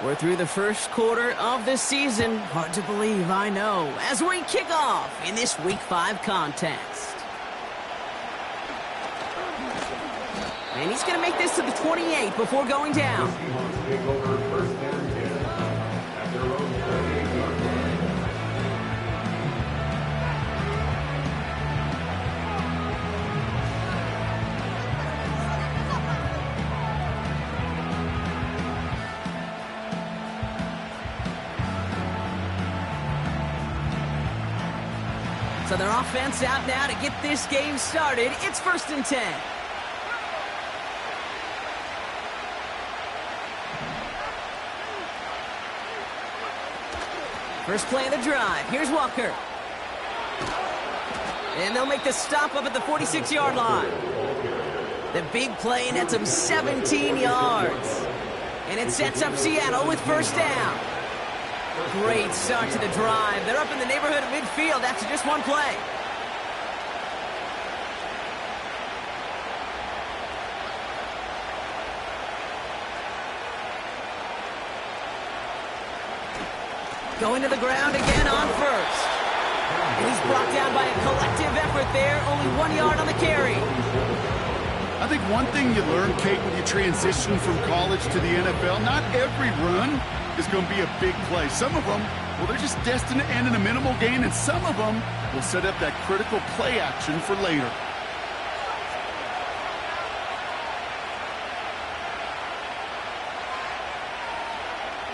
We're through the first quarter of the season. Hard to believe, I know, as we kick off in this Week 5 contest. And he's going to make this to the 28 before going down. So their offense out now to get this game started. It's 1st and 10. First play of the drive. Here's Walker. And they'll make the stop up at the 46-yard line. The big play nets them 17 yards. And it sets up Seattle with first down. Great start to the drive. They're up in the neighborhood of midfield after just one play. Going to the ground again on first. And he's brought down by a collective effort there. Only 1 yard on the carry. I think one thing you learn, Kate, when you transition from college to the NFL, not every run is going to be a big play. Some of them, well, they're just destined to end in a minimal gain, and some of them will set up that critical play action for later.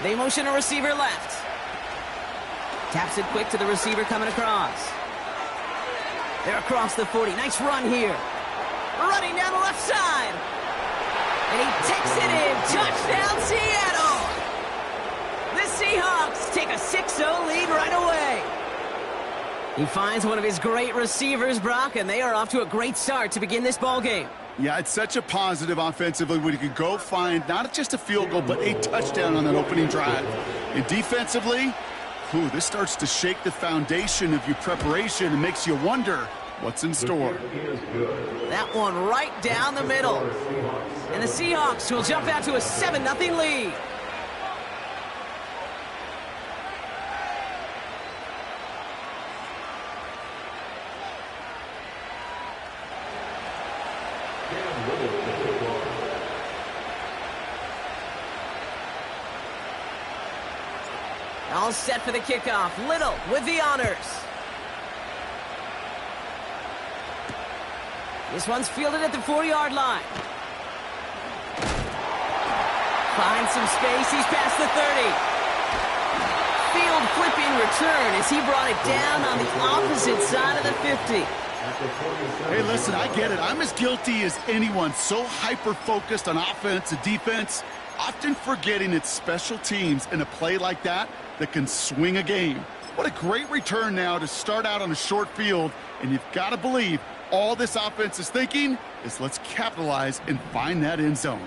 They motion a receiver left. Taps it quick to the receiver coming across. They're across the 40. Nice run here. Running down the left side. And he takes it in. Touchdown, Seattle. The Seahawks take a 6-0 lead right away. He finds one of his great receivers, Brock, and they are off to a great start to begin this ball game. Yeah, it's such a positive offensively when you can go find not just a field goal, but a touchdown on that opening drive. And defensively, this starts to shake the foundation of your preparation and makes you wonder what's in store. That one right down the middle. And the Seahawks will jump out to a 7-0 lead. All set for the kickoff. Little with the honors. This one's fielded at the 40-yard line. Finds some space. He's past the 30. Field flipping return as he brought it down on the opposite side of the 50. Hey, listen, I get it. I'm as guilty as anyone. So hyper-focused on offense and defense, often forgetting it's special teams in a play like that can swing a game. What a great return now to start out on a short field, and you've got to believe all this offense is thinking is let's capitalize and find that end zone.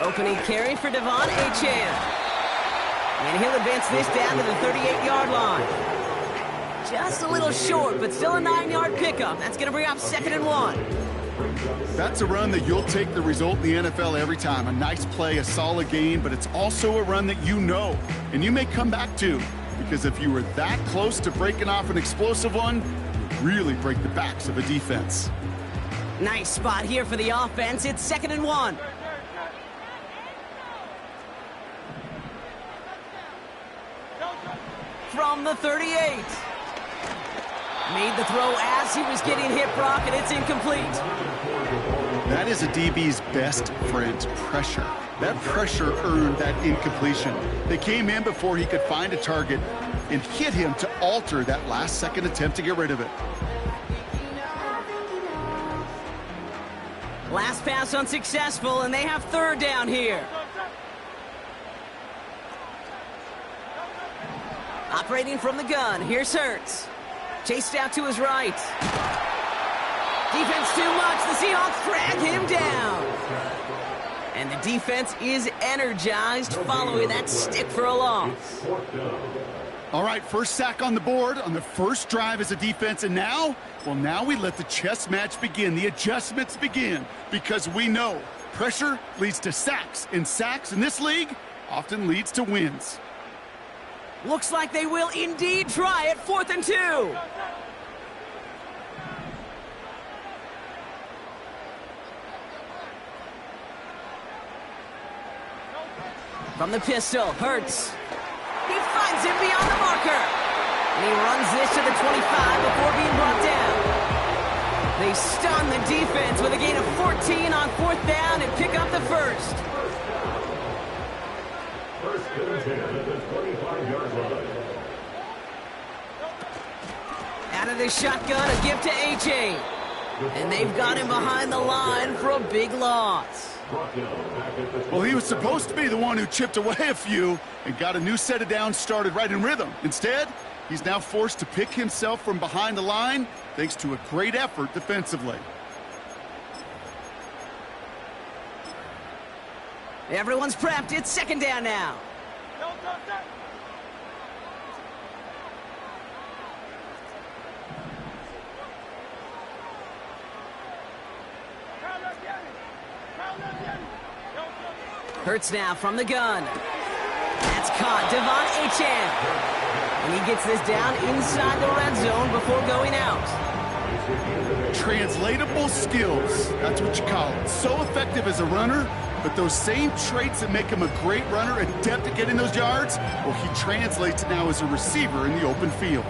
Opening carry for Devon Achane. And he'll advance this down to the 38-yard line. Just a little short, but still a 9-yard pickup. That's going to bring up 2nd and 1. That's a run that you'll take the result in the NFL every time. A nice play, a solid gain, but it's also a run that you know, and you may come back to, because if you were that close to breaking off an explosive one, you really break the backs of a defense. Nice spot here for the offense. It's 2nd and 1. From the 38. Made the throw as he was getting hit, Brock, and it's incomplete. That is a DB's best friend, pressure. That pressure earned that incompletion. They came in before he could find a target and hit him to alter that last-second attempt to get rid of it. Last pass unsuccessful, and they have 3rd down here. Operating from the gun, here's Hurts. Chased out to his right. Defense too much. The Seahawks drag him down. And the defense is energized following that stick for a loss. All right, first sack on the board on the first drive as a defense, and now, well, now we let the chess match begin, the adjustments begin, because we know pressure leads to sacks, and sacks in this league often leads to wins. Looks like they will indeed try it, 4th and 2. From the pistol, Hurts. He finds him beyond the marker. And he runs this to the 25 before being brought down. They stun the defense with a gain of 14 on 4th down and pick up the first. First and 10 at the 25-yard line. Out of the shotgun, a gift to A.J. And they've got him behind the line for a big loss. Well, he was supposed to be the one who chipped away a few and got a new set of downs started right in rhythm. Instead, he's now forced to pick himself from behind the line thanks to a great effort defensively. Everyone's prepped. It's 2nd down now. Hurts now from the gun. That's caught. Devon Achane. And he gets this down inside the red zone before going out. Translatable skills. That's what you call it. So effective as a runner, but those same traits that make him a great runner, adept at getting those yards, well, he translates it now as a receiver in the open field.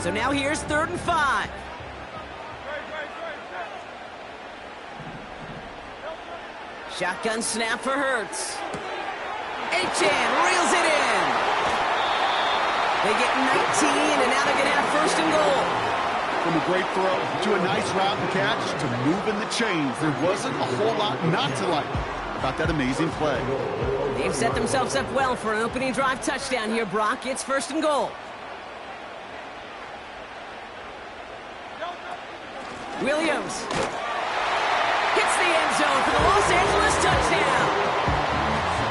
So now here's 3rd and 5. Shotgun snap for Hurts. Achane reels it in. They get 19, and now they're going to have 1st and goal. From a great throw to a nice route and catch to moving the chains, there wasn't a whole lot not to like about that amazing play. They've set themselves up well for an opening drive touchdown here, Brock. It's 1st and goal. Williams hits the end zone for the Los Angeles touchdown.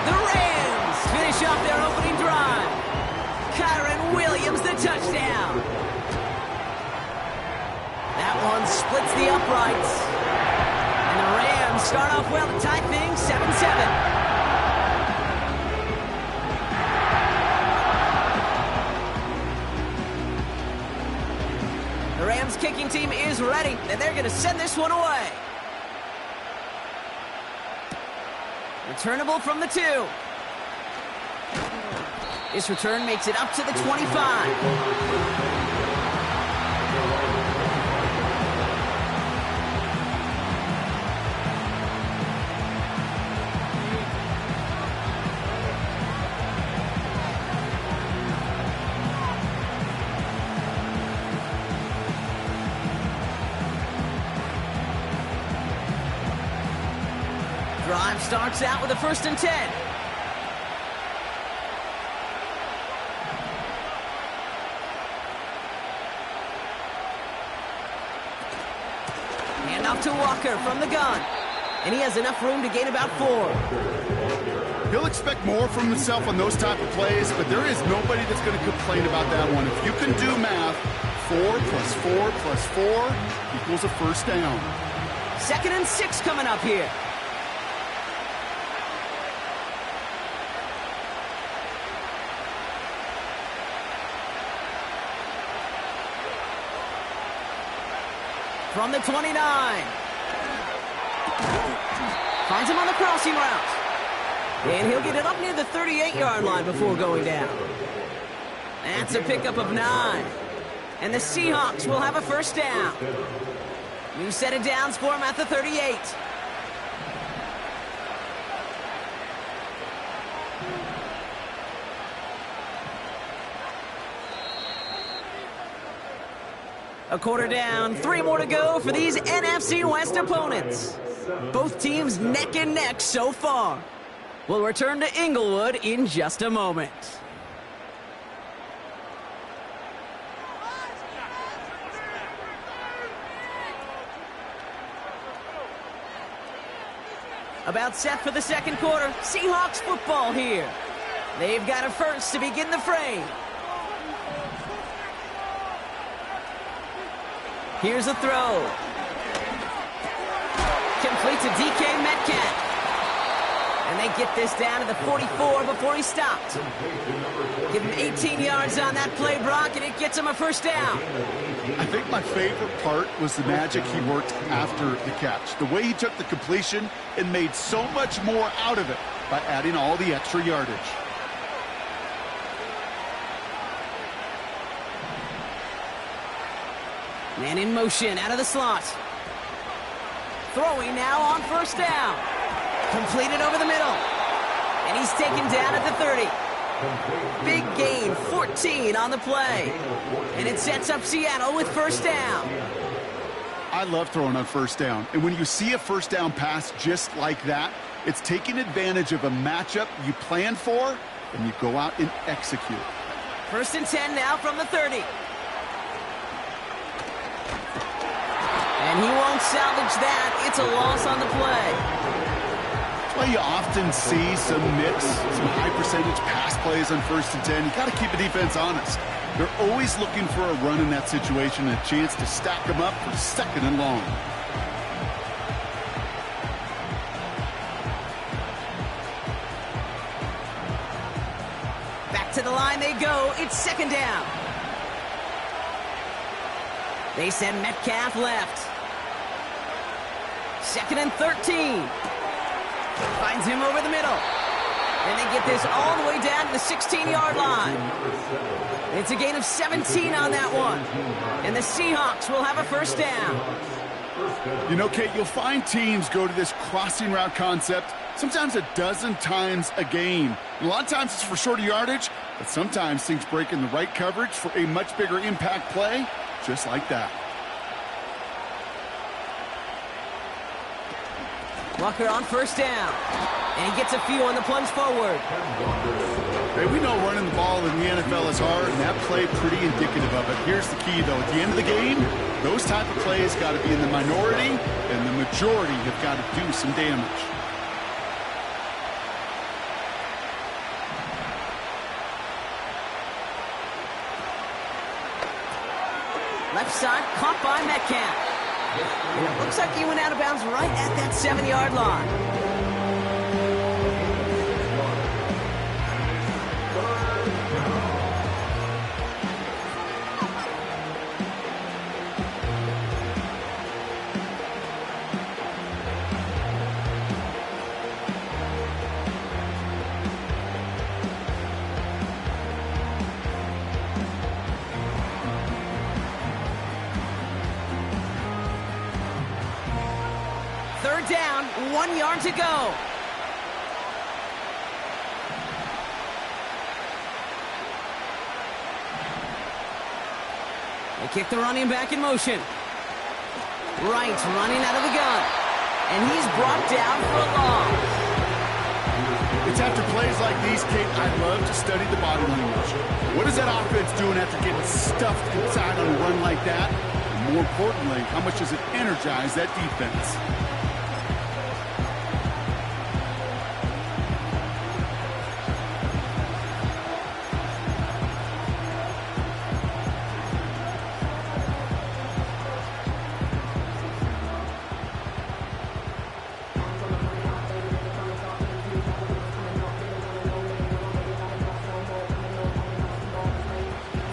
The Rams finish off their opening drive. Kyron Williams, the touchdown. That one splits the uprights. And the Rams start off well to tie things 7-7. The Rams kicking team is ready, and they're going to send this one away. Returnable from the 2. This return makes it up to the 25. Drive starts out with a 1st and 10. Hand off to Walker from the gun. And he has enough room to gain about 4. He'll expect more from himself on those type of plays, but there is nobody that's going to complain about that one. If you can do math, 4 plus 4 plus 4 equals a 1st down. 2nd and 6 coming up here. From the 29. Finds him on the crossing route. And he'll get it up near the 38-yard line before going down. That's a pickup of 9. And the Seahawks will have a 1st down. New set of downs for him at the 38. A quarter down, 3 more to go for these NFC West opponents. Both teams neck and neck so far. We'll return to Inglewood in just a moment. About set for the second quarter. Seahawks football here. They've got a first to begin the fray. Here's a throw. Complete to DK Metcalf. And they get this down to the 44 before he stopped. Give him 18 yards on that play, Brock, and it gets him a first down. I think my favorite part was the magic he worked after the catch. The way he took the completion and made so much more out of it by adding all the extra yardage. Man in motion out of the slot. Throwing now on first down. Completed over the middle. And he's taken down at the 30. Big gain, 14 on the play. And it sets up Seattle with first down. I love throwing on first down. And when you see a first down pass just like that, it's taking advantage of a matchup you planned for, and you go out and execute. First and 10 now from the 30. And he won't salvage that. It's a loss on the play. That's why you often see some mix, some high percentage pass plays on first and 10. You got to keep the defense honest. They're always looking for a run in that situation and a chance to stack them up for second and long. Back to the line they go. It's second down. They send Metcalf left. Second and 13. Finds him over the middle. And they get this all the way down to the 16-yard line. It's a gain of 17 on that one. And the Seahawks will have a first down. You know, Kate, you'll find teams go to this crossing route concept sometimes a dozen times a game. And a lot of times it's for shorter yardage, but sometimes things break in the right coverage for a much bigger impact play, just like that. Walker on first down. And he gets a few on the plunge forward. Hey, we know running the ball in the NFL is hard, and that play pretty indicative of it. Here's the key, though. At the end of the game, those type of plays got to be in the minority, and the majority have got to do some damage. Left side, caught by Metcalf. And it looks like he went out of bounds right at that 7-yard line. Third down, 1 yard to go. They kick the running back in motion. Wright running out of the gun. And he's brought down for a loss. It's after plays like these, Kate, I love to study the body language. What is that offense doing after getting stuffed inside on a run like that? And more importantly, how much does it energize that defense?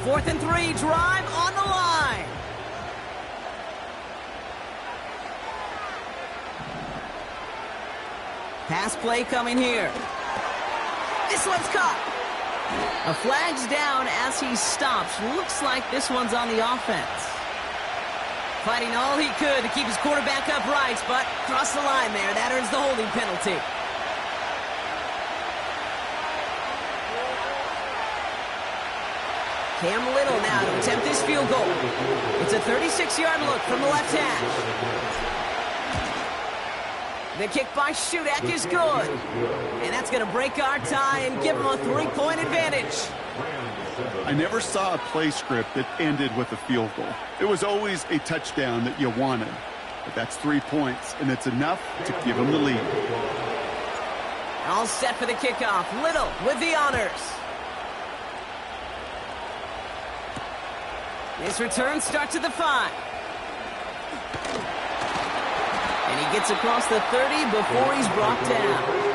Fourth and 3, drive on the line. Pass play coming here. This one's caught. A flag's down as he stops. Looks like this one's on the offense. Fighting all he could to keep his quarterback upright, but crossed the line there. That earns the holding penalty. Cam Little now to attempt this field goal. It's a 36-yard look from the left hash. The kick by Shudak is good. And that's going to break our tie and give him a 3-point advantage. I never saw a play script that ended with a field goal. It was always a touchdown that you wanted. But that's 3 points, and it's enough to give them the lead. All set for the kickoff. Little with the honors. This return starts at the 5. And he gets across the 30 before he's brought down.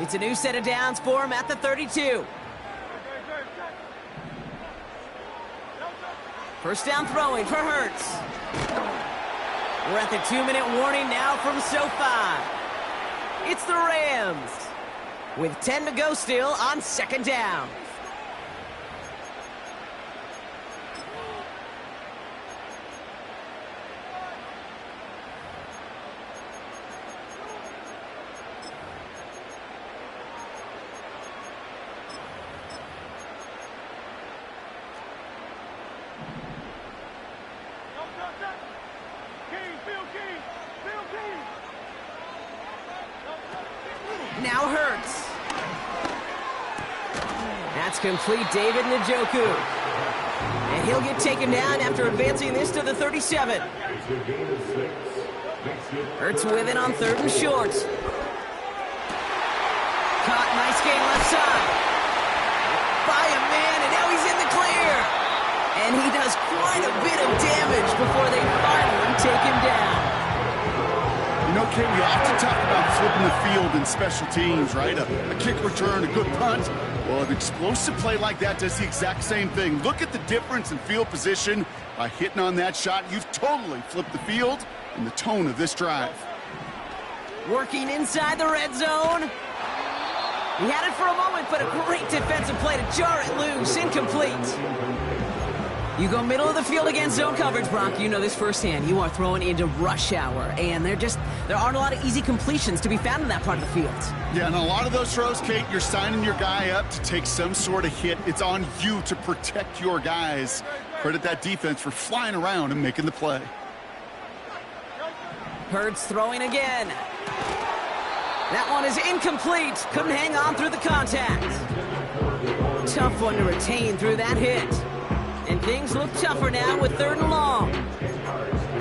It's a new set of downs for him at the 32. First down throwing for Hurts. We're at the 2-minute warning now from SoFi. It's the Rams with 10 to go still on second down. Now Hurts. That's complete, David Njoku. And he'll get taken down after advancing this to the 37. Hurts with it on 3rd and short. Caught, nice gain left side. By a man, and now he's in the clear. And he does quite a bit of damage before they finally take him down. You know, Kate, we often talk about flipping the field in special teams, right? A kick return, a good punt. Well, an explosive play like that does the exact same thing. Look at the difference in field position. By hitting on that shot, you've totally flipped the field and the tone of this drive. Working inside the red zone. He had it for a moment, but a great defensive play to jar it loose. Incomplete. You go middle of the field against zone coverage, Brock. You know this firsthand. You are throwing into rush hour, and there aren't a lot of easy completions to be found in that part of the field. Yeah, and a lot of those throws, Kate, you're signing your guy up to take some sort of hit. It's on you to protect your guys. Credit that defense for flying around and making the play. Hurts throwing again. That one is incomplete. Couldn't hang on through the contact. Tough one to retain through that hit. And things look tougher now with 3rd and long.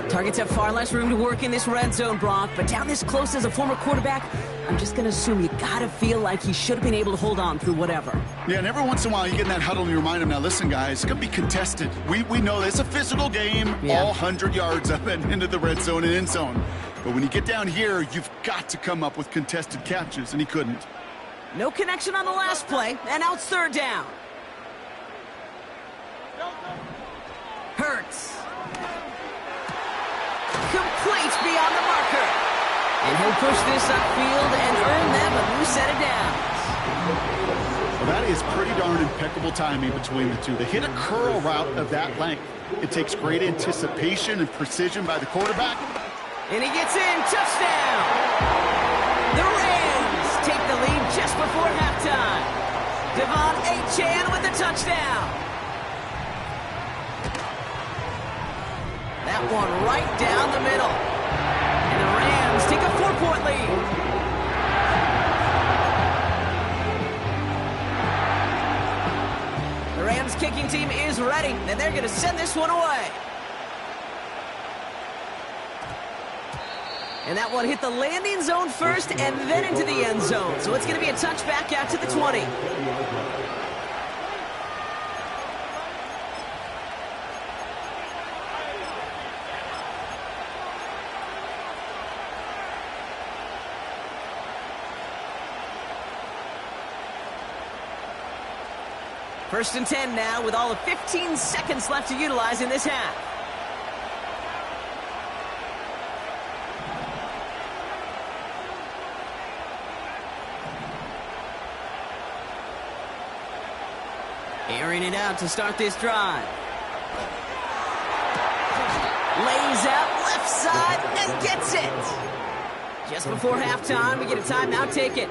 Targets have far less room to work in this red zone, Brock, but down this close as a former quarterback, I'm just going to assume you got to feel like he should have been able to hold on through whatever. Yeah, and every once in a while you get in that huddle and you remind him, now listen, guys, it's going to be contested. We know it's a physical game, all 100 yards up and into the red zone and end zone. But when you get down here, you've got to come up with contested catches, and he couldn't. No connection on the last play, and now it's 3rd down. Hurts. Complete beyond the marker. And he'll push this upfield and earn them a new set of downs. Well, that is pretty darn impeccable timing between the two. To hit a curl route of that length, it takes great anticipation and precision by the quarterback. And he gets in. Touchdown. The Rams take the lead just before halftime. Devon Achane with the touchdown. That one right down the middle. And the Rams take a 4-point lead. The Rams kicking team is ready, and they're going to send this one away. And that one hit the landing zone first and then into the end zone. So it's going to be a touchback out to the 20. First and 10 now with all of 15 seconds left to utilize in this half. Airing it out to start this drive. Lays out left side and gets it. Just before halftime, we get a timeout. Take it.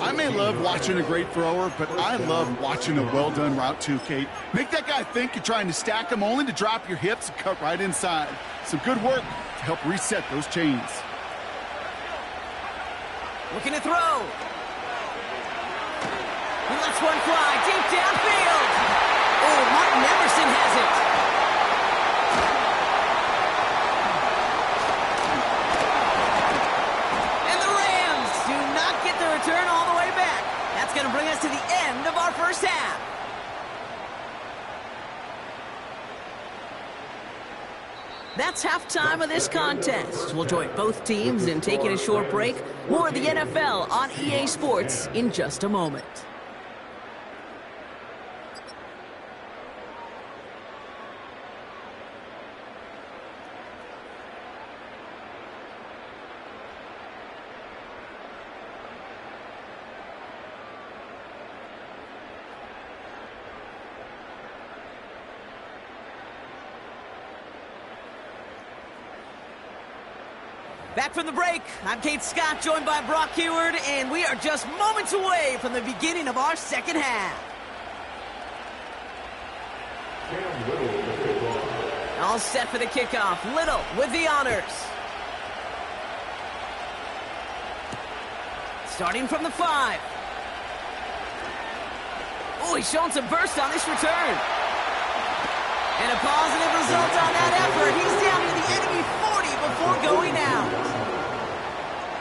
I may love watching a great thrower, but I love watching a well-done route too, Kate. Make that guy think you're trying to stack him only to drop your hips and cut right inside. Some good work to help reset those chains. Looking to throw. lets one fly deep downfield. Oh, Martin Emerson has it. And the Rams do not get the return all the way back. That's going to bring us to the end of our first half. That's halftime of this contest. We'll join both teams in taking a short break. More of the NFL on EA Sports in just a moment. Back from the break, I'm Kate Scott, joined by Brock Heward, and we are just moments away from the beginning of our second half. All set for the kickoff. Little with the honors. Starting from the 5. Oh, he's showing some burst on this return. And a positive result on that effort. He's down to the enemy 40 before going out.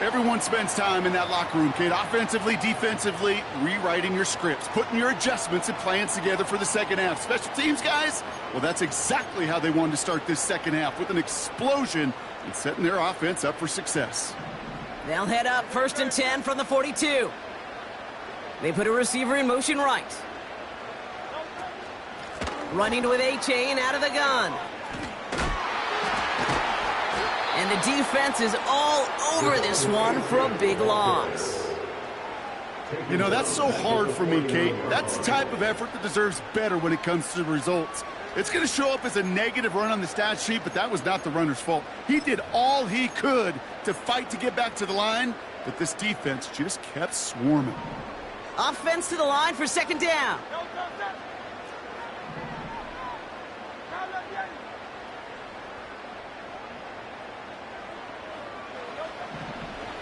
Everyone spends time in that locker room, Kate. Offensively, defensively, rewriting your scripts, putting your adjustments and plans together for the second half. Special teams, guys, well, that's exactly how they wanted to start this second half, with an explosion and setting their offense up for success. They'll head up 1st and 10 from the 42. They put a receiver in motion right. Running with A-Chain out of the gun. And the defense is all over this one for a big loss. You know, that's so hard for me, Kate. That's the type of effort that deserves better when it comes to the results. It's going to show up as a negative run on the stat sheet, but that was not the runner's fault. He did all he could to fight to get back to the line, but this defense just kept swarming. Offense to the line for second down.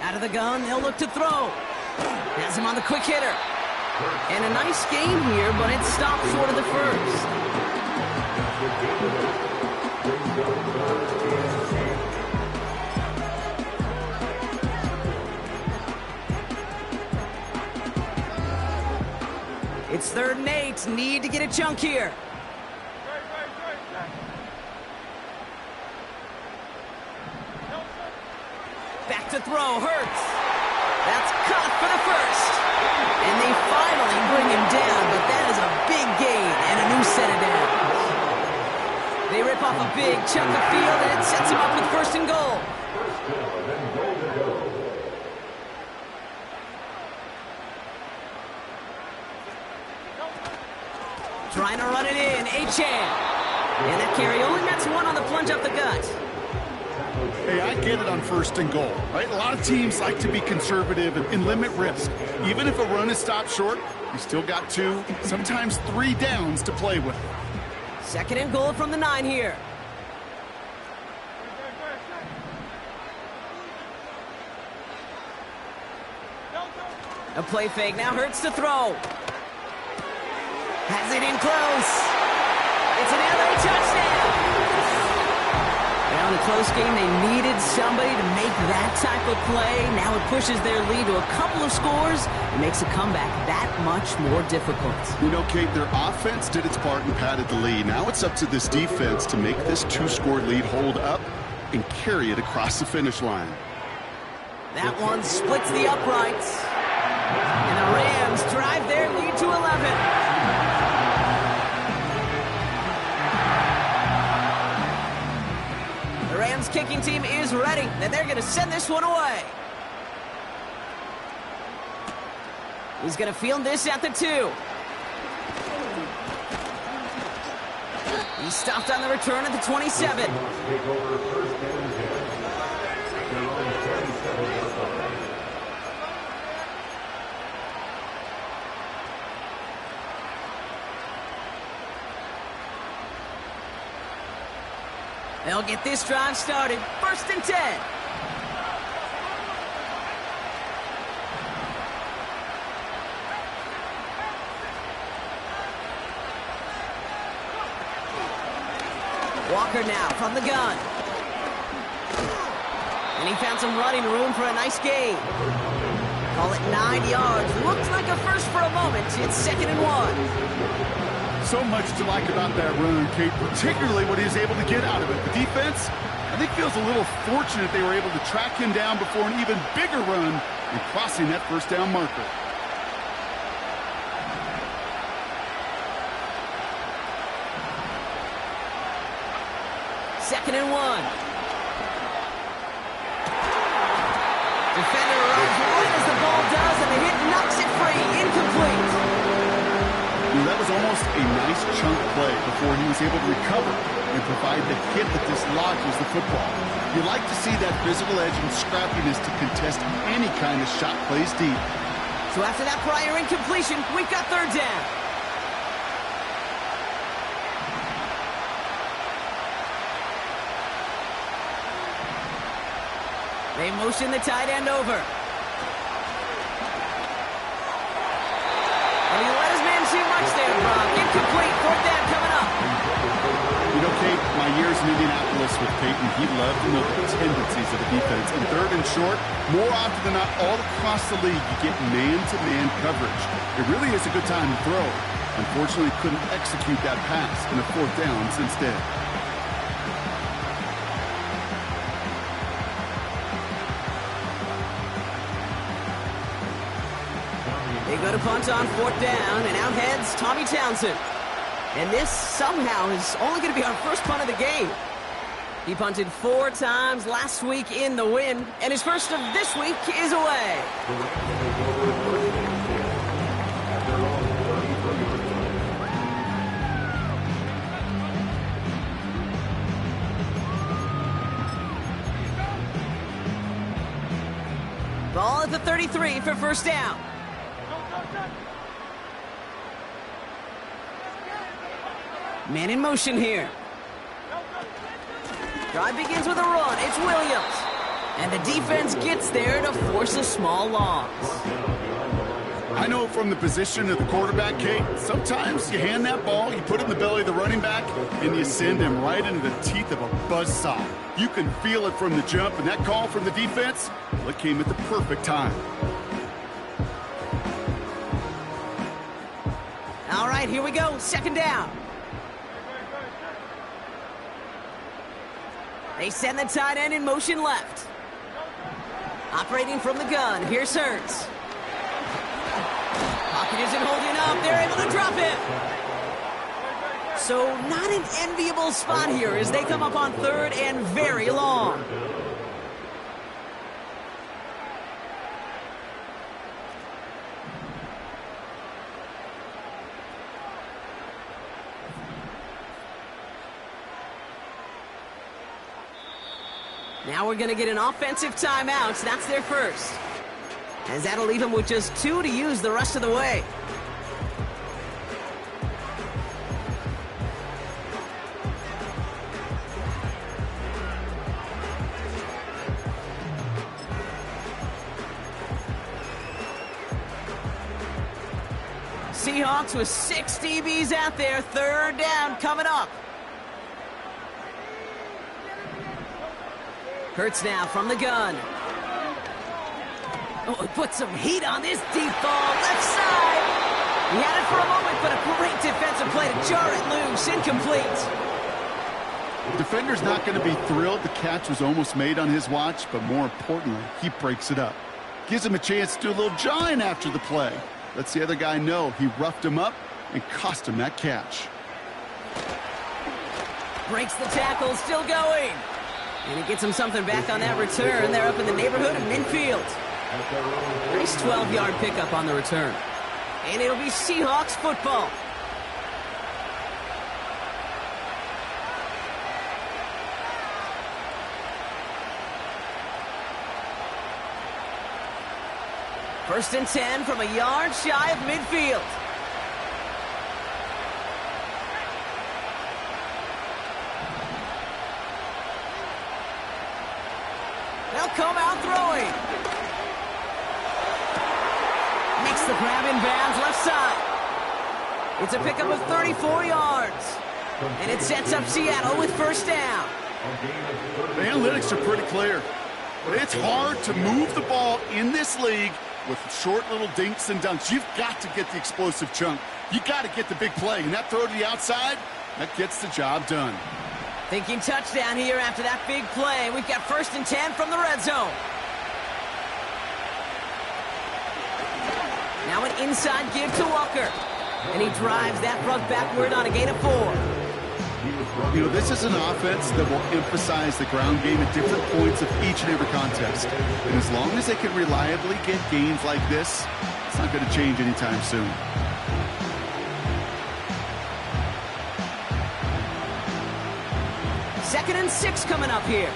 Out of the gun, they'll look to throw. Has him on the quick hitter. And a nice gain here, but it stopped short of the first. It's 3rd and 8. Need to get a chunk here. Back to throw, Hurts. That's caught for the first. And they finally bring him down, but that is a big gain and a new set of downs. They rip off a big chunk of field, and it sets him up with 1st and goal. Trying to run it in, A-Chan. And that carry only nets one on the plunge up the gut. Hey, I get it on 1st and goal, right? A lot of teams like to be conservative and limit risk. Even if a run is stopped short, you still got 2, sometimes 3 downs to play with. 2nd and goal from the 9 here. A play fake, now Hurts to throw. Has it in close. It's an LA touchdown. Now in a close game, they needed somebody to make that type of play. Now it pushes their lead to a couple of scores. It makes a comeback that much more difficult. You know, Kate, their offense did its part and padded the lead. Now it's up to this defense to make this 2-score lead hold up and carry it across the finish line. That one splits the uprights. And the Rams drive their lead to 11. The Rams kicking team is ready, and they're going to send this one away. He's going to field this at the 2. He stopped on the return at the 27. They'll get this drive started. 1st and 10. Walker now from the gun. And he found some running room for a nice gain. Call it 9 yards. Looked like a first for a moment. It's 2nd and 1. So much to like about that run, Kate, particularly what he was able to get out of it. The defense, I think, feels a little fortunate they were able to track him down before an even bigger run and crossing that first down marker. Second and 1. Defender runs right as the ball does, and the hit knocks it free. Incomplete. That was almost a nice chunk play before he was able to recover and provide the hit that dislodges the football. You like to see that physical edge and scrappiness to contest any kind of shot plays deep. So after that prior incompletion, we've got 3rd down. They motion the tight end over. And he let his man see much there, Brock. Incomplete. 4th down coming up. You know, Kate, my years in Indianapolis with Peyton, he loved to know the tendencies of the defense. And 3rd and short, more often than not, all across the league, you get man-to-man coverage. It really is a good time to throw. Unfortunately, couldn't execute that pass in the 4th downs instead. They go to punt on 4th down, and out heads Tommy Townsend. And this somehow is only going to be our first punt of the game. He punted 4 times last week in the win, and his first of this week is away. Ball at the 33 for 1st down. Man in motion here. Drive begins with a run. It's Williams. And the defense gets there to force a small loss. I know from the position of the quarterback, Kate, sometimes you hand that ball, you put it in the belly of the running back, and you send him right into the teeth of a buzzsaw. You can feel it from the jump, and that call from the defense, well, it came at the perfect time. All right, here we go. 2nd down. They send the tight end in motion left. Operating from the gun, here's Hurts. Pocket isn't holding up. They're able to drop it. So not an enviable spot here as they come up on 3rd and very long. Now we're going to get an offensive timeout. That's their first. As that'll leave them with just 2 to use the rest of the way. Seahawks with 6 DBs out there. 3rd down coming up. Hurts now from the gun. Oh, put some heat on this deep ball. Left side. He had it for a moment, but a great defensive play to jar it loose. Incomplete. The defender's not going to be thrilled the catch was almost made on his watch, but more importantly, he breaks it up. Gives him a chance to do a little jawing after the play. Lets the other guy know he roughed him up and cost him that catch. Breaks the tackle, still going. And he gets him something back on that return. They're up in the neighborhood of midfield. Nice 12-yard pickup on the return. And it'll be Seahawks football. First and 10 from a yard shy of midfield. They'll come out throwing. Makes the grab in bounds left side. It's a pickup of 34 yards. And it sets up Seattle with first down. The analytics are pretty clear. It's hard to move the ball in this league with short little dinks and dunks. You've got to get the explosive chunk. You got to get the big play. And that throw to the outside, that gets the job done. Thinking touchdown here after that big play. We've got 1st and 10 from the red zone. Now an inside give to Walker. And he drives that front backward on a gain of 4. You know, this is an offense that will emphasize the ground game at different points of each and every contest. And as long as they can reliably get gains like this, it's not going to change anytime soon. Second and 6 coming up here.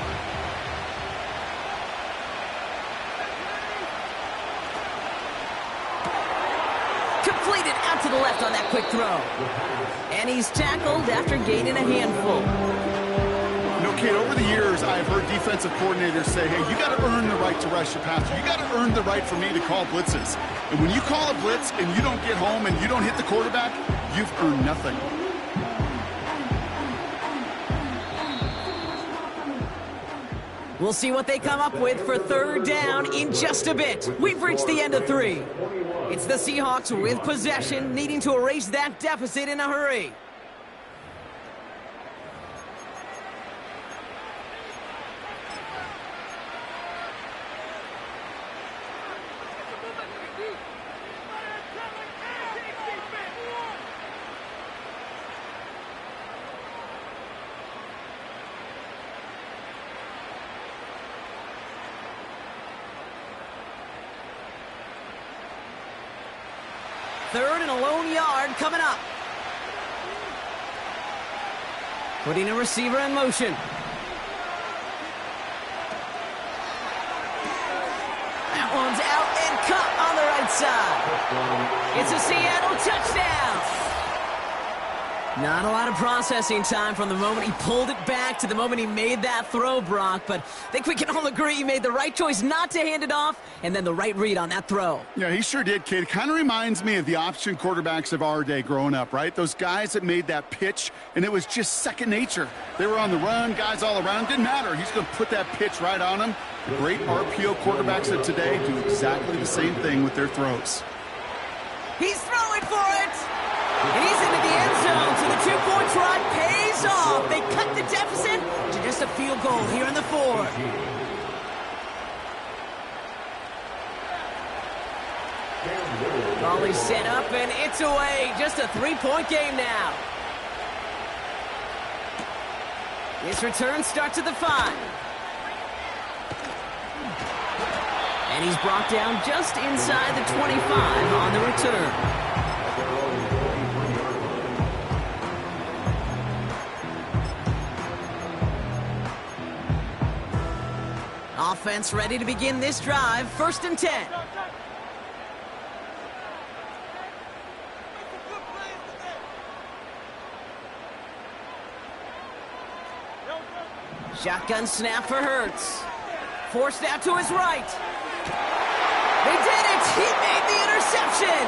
Completed out to the left on that quick throw. And he's tackled after gaining a handful. You know, Kate, over the years, I've heard defensive coordinators say, hey, you got to earn the right to rush your passer. You got to earn the right for me to call blitzes. And when you call a blitz and you don't get home and you don't hit the quarterback, you've earned nothing. We'll see what they come up with for third down in just a bit. We've reached the end of 3. It's the Seahawks with possession, needing to erase that deficit in a hurry. Third and a lone yard coming up. Putting a receiver in motion. That one's out and caught on the right side. It's a Seattle touchdown. Not a lot of processing time from the moment he pulled it back to the moment he made that throw, Brock. But I think we can all agree he made the right choice not to hand it off, and then the right read on that throw. Yeah, he sure did, kid. It kind of reminds me of the option quarterbacks of our day growing up, right? Those guys that made that pitch, and it was just second nature. They were on the run, guys all around. Didn't matter. He's going to put that pitch right on them. The great RPO quarterbacks of today do exactly the same thing with their throws. He's throwing for it. And he's into the end zone, so the two-point try pays off. They cut the deficit to just a field goal here in the 4th. Ball is set up, and it's away. Just a 3-point game now. This return starts at the 5. And he's brought down just inside the 25 on the return. Offense ready to begin this drive. 1st and 10. Shotgun snap for Hurts. Forced out to his right. They did it! He made the interception!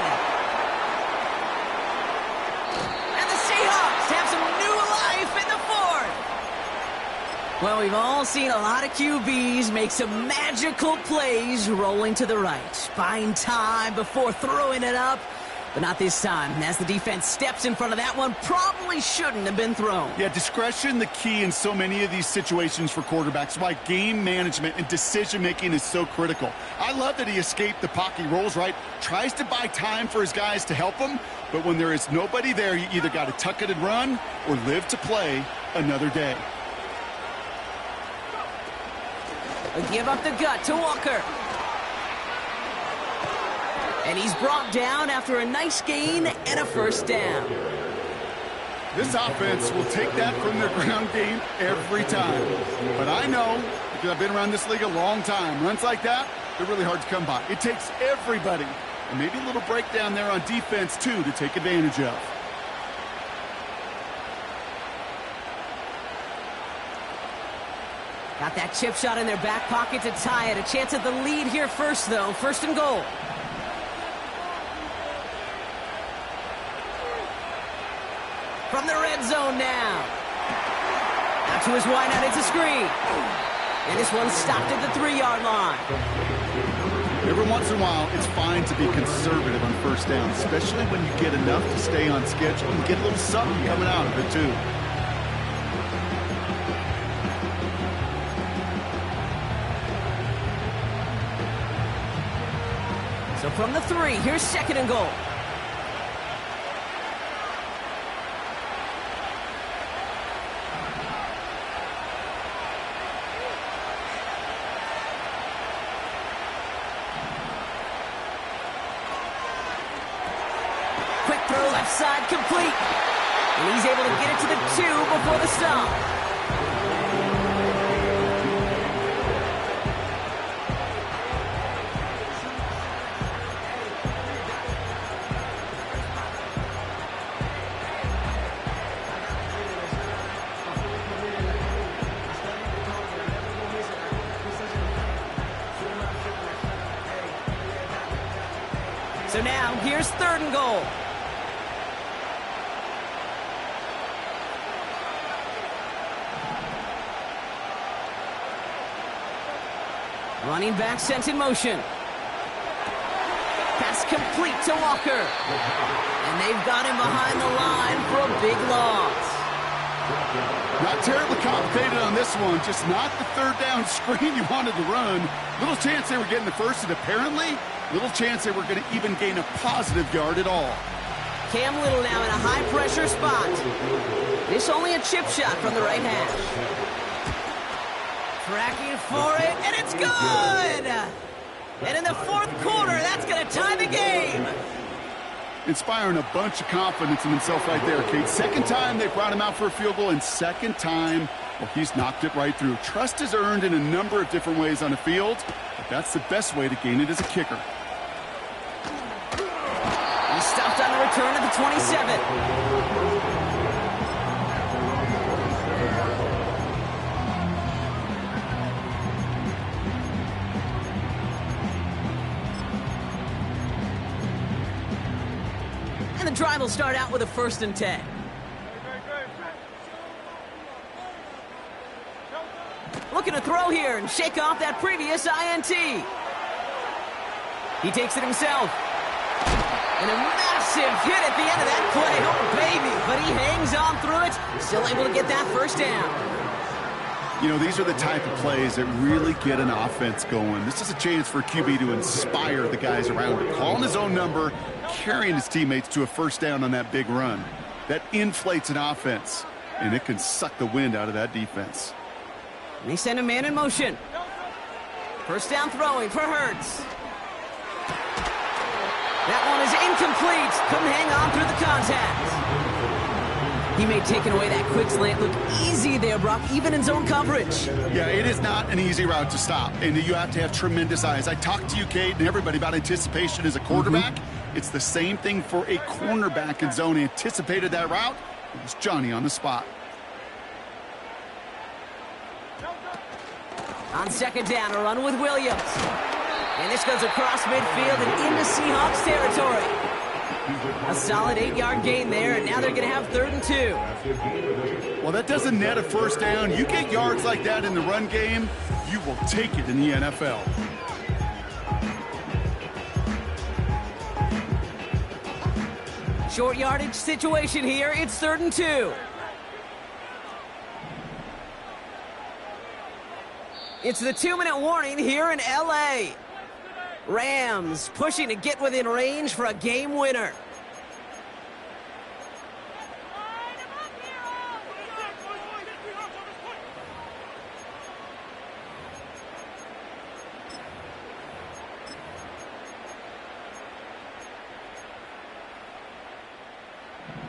And the Seahawks have some new life in the 4th. Well, we've all seen a lot of QBs make some magical plays rolling to the right, buying time before throwing it up. But not this time, as the defense steps in front of that one, probably shouldn't have been thrown. Yeah, discretion the key in so many of these situations for quarterbacks. Why game management and decision-making is so critical. I love that he escaped the pocket, rolls right, tries to buy time for his guys to help him, but when there is nobody there, you either got to tuck it and run or live to play another day. A give up the gut to Walker. And he's brought down after a nice gain and a 1st down. This offense will take that from their ground game every time. But I know, because I've been around this league a long time, runs like that, they're really hard to come by. It takes everybody, and maybe a little breakdown there on defense, too, to take advantage of. Got that chip shot in their back pocket to tie it. A chance at the lead here first, though. 1st and goal. From the red zone now. Out to his wideout, it's a screen. And this one's stopped at the 3-yard line. Every once in a while, it's fine to be conservative on first down, especially when you get enough to stay on schedule and get a little something coming out of it, too. So from the 3, here's 2nd and goal. Quick throw left side complete. And he's able to get it to the 2 before the stop. So now, here's 3rd and goal. Running back sent in motion. Pass complete to Walker. And they've got him behind the line for a big loss. Not terribly complicated on this one, just not the 3rd down screen you wanted to run. Little chance they were getting the first, and apparently, little chance they were going to even gain a positive yard at all. Cam Little now in a high-pressure spot. This only a chip shot from the right hash. Tracking for it, and it's good! And in the 4th quarter, that's going to tie the game. Inspiring a bunch of confidence in himself right there, Kate. 2nd time they brought him out for a field goal, and 2nd time, well, he's knocked it right through. Trust is earned in a number of different ways on the field, but that's the best way to gain it as a kicker. He stopped on the return at the 27. And the drive will start out with a 1st and 10. Looking to throw here and shake off that previous INT. He takes it himself. And a massive hit at the end of that play. Oh, baby. But he hangs on through it. Still able to get that 1st down. You know, these are the type of plays that really get an offense going. This is a chance for QB to inspire the guys around him. Calling his own number, carrying his teammates to a 1st down on that big run. That inflates an offense, and it can suck the wind out of that defense. And they send a man in motion. 1st down throwing for Hurts. That one is incomplete. Couldn't hang on through the contact. He made taking away that quick slant look easy there, Brock, even in zone coverage. Yeah, it is not an easy route to stop, and you have to have tremendous eyes. I talked to you, Kate, and everybody about anticipation as a quarterback. It's the same thing for a cornerback in zone. He anticipated that route. It was Johnny on the spot. On 2nd down, a run with Williams. And this goes across midfield and into Seahawks territory. A solid 8-yard gain there, and now they're going to have 3rd and 2. Well, that doesn't net a 1st down. You get yards like that in the run game, you will take it in the NFL. Short yardage situation here. It's 3rd and 2. It's the 2-minute warning here in L.A. Rams pushing to get within range for a game winner.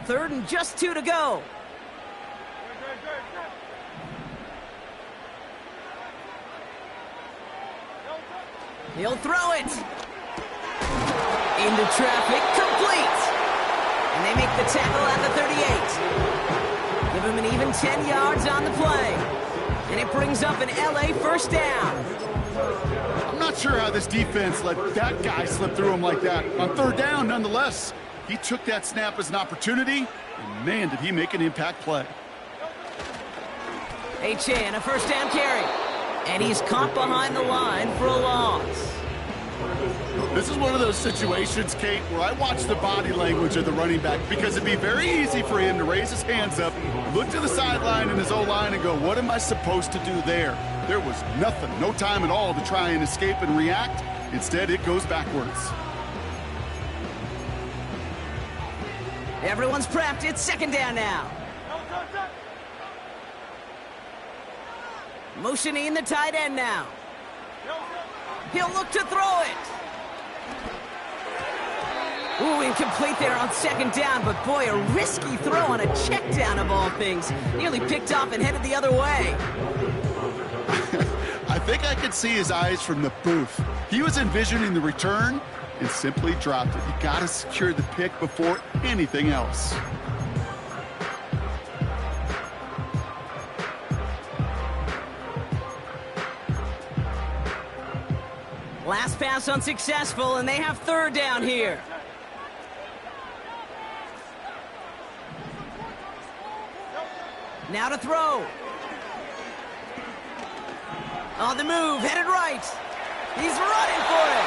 Third and just 2 to go. He'll throw it. Into traffic, complete. And they make the tackle at the 38. Give him an even 10 yards on the play. And it brings up an LA 1st down. I'm not sure how this defense let that guy slip through him like that. On 3rd down, nonetheless, He took that snap as an opportunity, and man, did he make an impact play. Chan, a first down carry. And he's caught behind the line for a loss. This is one of those situations, Kate, where I watch the body language of the running back because it'd be very easy for him to raise his hands up, look to the sideline in his O-line and go, what am I supposed to do there? There was nothing, no time at all to try and escape and react. Instead, it goes backwards. Everyone's prepped. It's second down now. Motioning the tight end now. He'll look to throw it. Ooh, incomplete there on second down, but boy, a risky throw on a check down of all things. Nearly picked off and headed the other way. I think I could see his eyes from the booth. He was envisioning the return and simply dropped it. You got to secure the pick before anything else. Last pass unsuccessful, and they have third down here. Now to throw. On the move, headed right. He's running for it.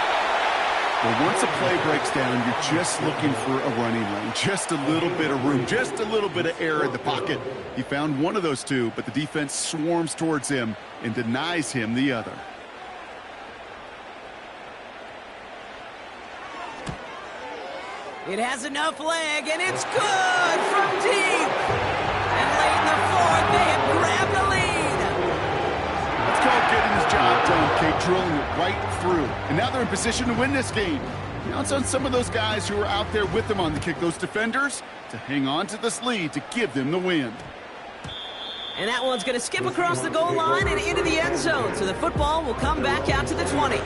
Well, once a play breaks down, you're just looking for a running lane. Just a little bit of room, just a little bit of air in the pocket. He found one of those two, but the defense swarms towards him and denies him the other. It has enough leg, and it's good from deep. And late in the fourth, they have grabbed the lead. It's called getting his job done, Kate, drilling it right through. And now they're in position to win this game. Now it's on some of those guys who are out there with them on the kick, those defenders, to hang on to this lead to give them the win. And that one's going to skip across the goal line and into the end zone. So the football will come back out to the 20.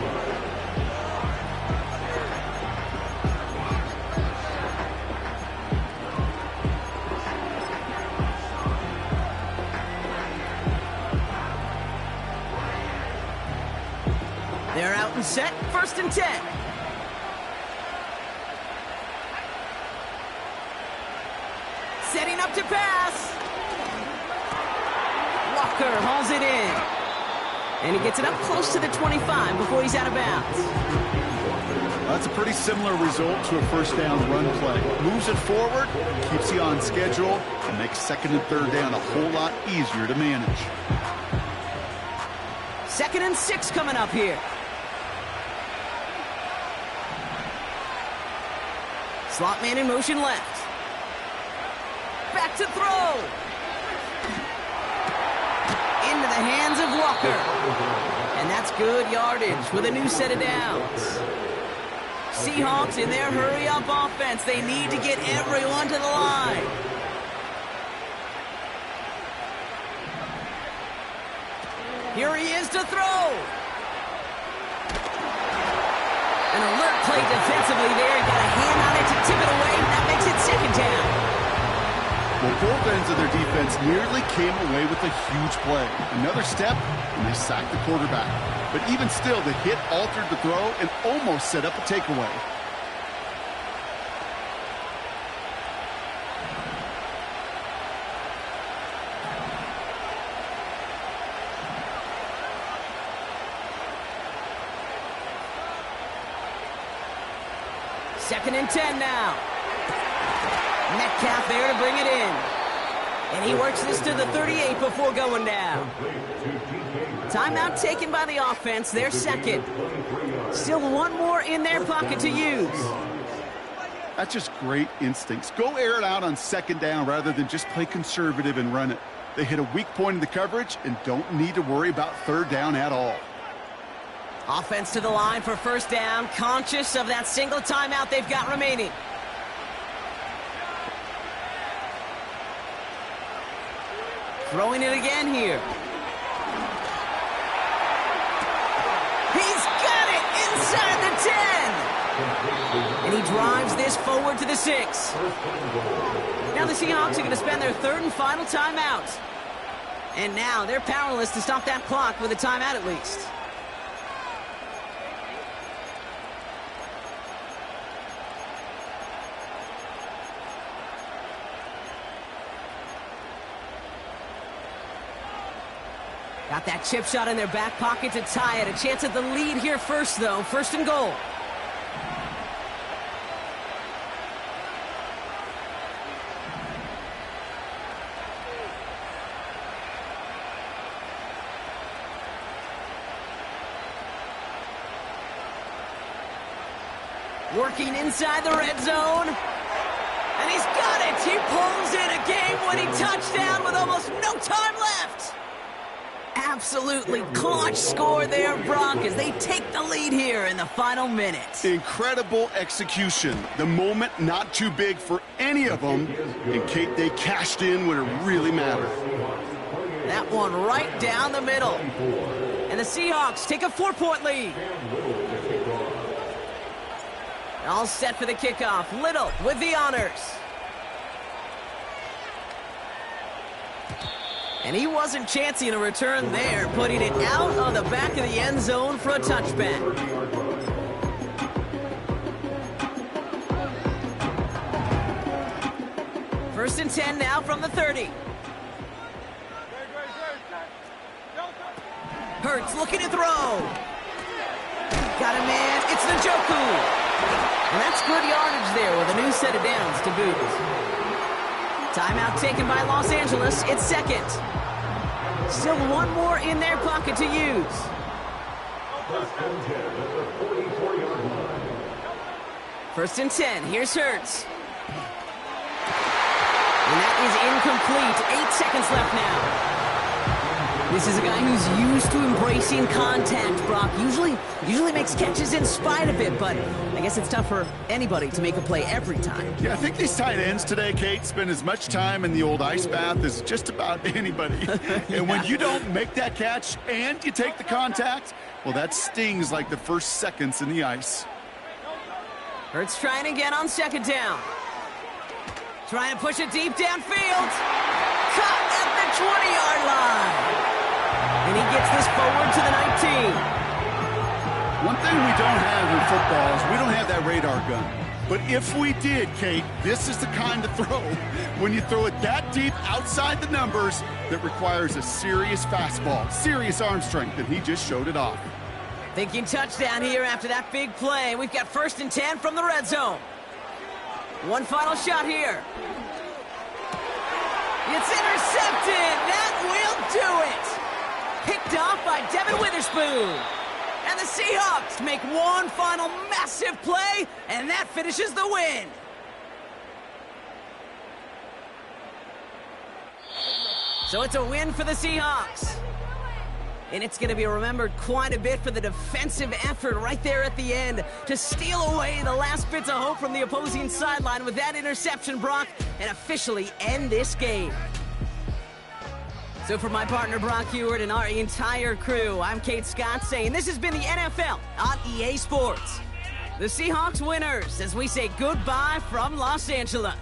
They're out and set, 1st and 10. Setting up to pass. Walker hauls it in. And he gets it up close to the 25 before he's out of bounds. That's a pretty similar result to a first down run play. Moves it forward, keeps you on schedule, and makes second and third down a whole lot easier to manage. 2nd and 6 coming up here. Slot man in motion left. Back to throw. Into the hands of Walker. And that's good yardage with a new set of downs. Seahawks in their hurry-up offense. They need to get everyone to the line. Here he is to throw. An alert play defensively there. Got a hand on it to tip it away. That makes it second down. Well, both ends of their defense nearly came away with a huge play. Another step, and they sacked the quarterback. But even still, the hit altered the throw and almost set up a takeaway. Second and 10 now. Metcalf there to bring it in. And he works this to the 38 before going down. Timeout taken by the offense, their second. Still one more in their pocket to use. That's just great instincts. Go air it out on second down rather than just play conservative and run it. They hit a weak point in the coverage and don't need to worry about third down at all. Offense to the line for first down, conscious of that single timeout they've got remaining. Throwing it again here. He's got it inside the 10. And he drives this forward to the 6. Now the Seahawks are going to spend their third and final timeout. And now they're powerless to stop that clock with a timeout at least. Got that chip shot in their back pocket to tie it. A chance at the lead here first, though. First and goal. Working inside the red zone. And he's got it! He pulls in a game-winning touchdown with almost no time left! Absolutely clutch score there, Brock, as they take the lead here in the final minute. Incredible execution. The moment not too big for any of them. And Kate, they cashed in when it really mattered. That one right down the middle. And the Seahawks take a 4-point lead. All set for the kickoff. Little with the honors. And he wasn't chancing a return there, putting it out on the back of the end zone for a touchback. First and 10 now from the 30. Hurts looking to throw. Got a man. It's the Njoku. And that's good yardage there with a new set of downs to boot. Timeout taken by Los Angeles. It's second. Still one more in their pocket to use. First and 10. Here's Hurts. And that is incomplete. 8 seconds left now. This is a guy who's used to embracing contact, Brock. Usually makes catches in spite of it, but I guess it's tough for anybody to make a play every time. Yeah, I think these tight ends today, Kate, spend as much time in the old ice bath as just about anybody. And when you don't make that catch and you take the contact, well, that stings like the first seconds in the ice. Hurts trying again on second down. Trying to push it deep downfield. Caught at the 20-yard line. And he gets this forward to the 19. One thing we don't have in football is we don't have that radar gun. But if we did, Kate, this is the kind of throw, when you throw it that deep outside the numbers, that requires a serious fastball, serious arm strength, and he just showed it off. Thinking touchdown here after that big play. We've got first and 10 from the red zone. One final shot here. It's intercepted. That will do it. Picked off by Devin Witherspoon. And the Seahawks make one final massive play, and that finishes the win. So it's a win for the Seahawks. And it's going to be remembered quite a bit for the defensive effort right there at the end to steal away the last bits of hope from the opposing sideline with that interception, Brock, and officially end this game. So for my partner, Brock Heward, and our entire crew, I'm Kate Scott saying this has been the NFL on EA Sports. The Seahawks winners as we say goodbye from Los Angeles.